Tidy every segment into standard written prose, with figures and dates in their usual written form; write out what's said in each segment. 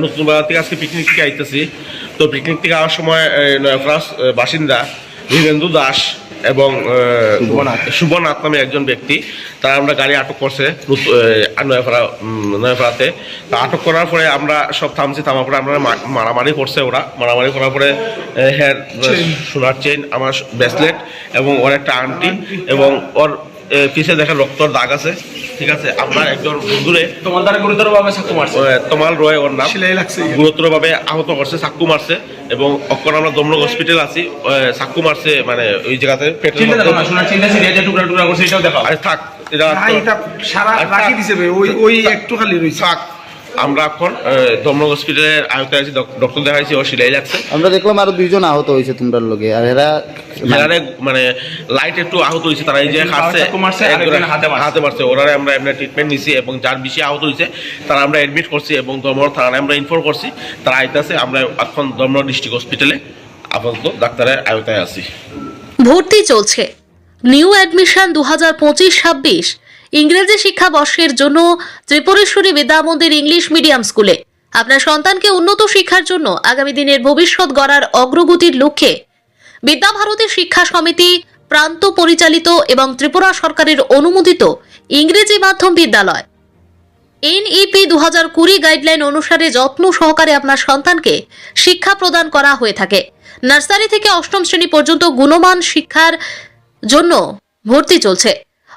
নতুন বাজার থেকে আজকে পিকনিক থেকে আইতেছি। তো পিকনিক থেকে আসার সময় নয়াপাড়ার বাসিন্দা ধীরেন্দ্র দাস এবং শুভনাথ নামে একজন ব্যক্তি, তারা আমরা গাড়ি আটক করছে নয়াপাড়াতে। তা আটক করার পরে আমরা সব থামছি, থামার পরে আমরা মারামারি করছে। ওরা মারামারি করার পরে হেয়ার সোনার চেইন, আমার ব্রেসলেট এবং ওর একটা আংটি এবং ওর পিছে দেখা রক্তর দাগ আছে। ঠিক আছে, আমরা একজন বন্ধুরে গুরুতরভাবে চাকু মারছে, তমাল রয় ওর নাম, গুরুতরভাবে আহত করছে, চাকু মারছে। এবং অক্ষণ আমরা দমলক হসপিটাল আছি, চাকু মারছে মানে ওই জায়গাতে পেটের থাক, একটু খালি থাক। আমরা এখন দমলক হসপিটালের আয়তায় আছি, ডক্টর দেখাইছি, ও সিলাই লাগছে। আমরা দেখলাম আরো 2 জন আহত হয়েছে তোমরার লগে, আর এরা মানে লাইট একটু আহত হয়েছে, তারা এই যে হাতে মারছে। ওরা আমরা এমনি ট্রিটমেন্ট নিছি এবং যার বেশি আহত হয়েছে তারা আমরা অ্যাডমিট করছি এবং ধর্মর থানায় আমরা ইনফর্ম করছি, তারা আইতাছে। আমরা এখন ধর্মর ডিস্ট্রিক্ট হসপিটালে আপাতত ডাক্তারের আয়তায় আছি। ভর্তি চলছে নিউ অ্যাডমিশন 2025-26 ইংরেজি শিক্ষাবর্ষের জন্য ত্রিপুরেশ্বরী বিদ্যা মন্দির ইংলিশ মিডিয়াম স্কুলে আপনার সন্তানকে উন্নত শিক্ষার জন্য আগামী দিনের ভবিষ্যৎ গড়ার অগ্রগতির লক্ষ্যে বিদ্যাভারতী শিক্ষা সমিতি প্রান্ত পরিচালিত এবং ত্রিপুরা সরকারের অনুমোদিত ইংরেজি মাধ্যম বিদ্যালয় NEP 2020 গাইডলাইন অনুসারে যত্ন সহকারে আপনার সন্তানকে শিক্ষা প্রদান করা হয়ে থাকে। নার্সারি থেকে 8ম শ্রেণী পর্যন্ত গুণমান শিক্ষার জন্য ভর্তি চলছে।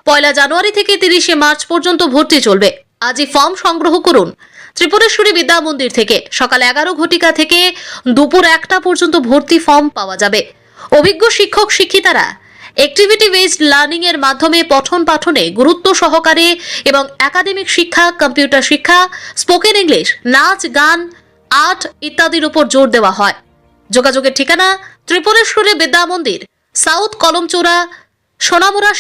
1 জানুয়ারি থেকে 30 মার্চ পর্যন্ত ভর্তি চলবে। আজই ফর্ম সংগ্রহ করুন ত্রিপুরেশ্বরী বিদ্যা মন্দির থেকে। সকাল 11 ঘটিকা থেকে দুপুর 1টা পর্যন্ত ভর্তি ফর্ম পাওয়া যাবে। অভিজ্ঞ শিক্ষক শিক্ষিকারা অ্যাক্টিভিটি বেসড লার্নিং এর মাধ্যমে পঠন পাঠনে গুরুত্ব সহকারে এবং একাডেমিক শিক্ষা, কম্পিউটার শিক্ষা, স্পোকেন ইংলিশ, নাচ, গান, আর্ট ইত্যাদির উপর জোর দেওয়া হয়। যোগাযোগের ঠিকানা ত্রিপুরেশ্বরী বিদ্যা মন্দির, সাউথ কলমচৌড়া, সোনামুড়া।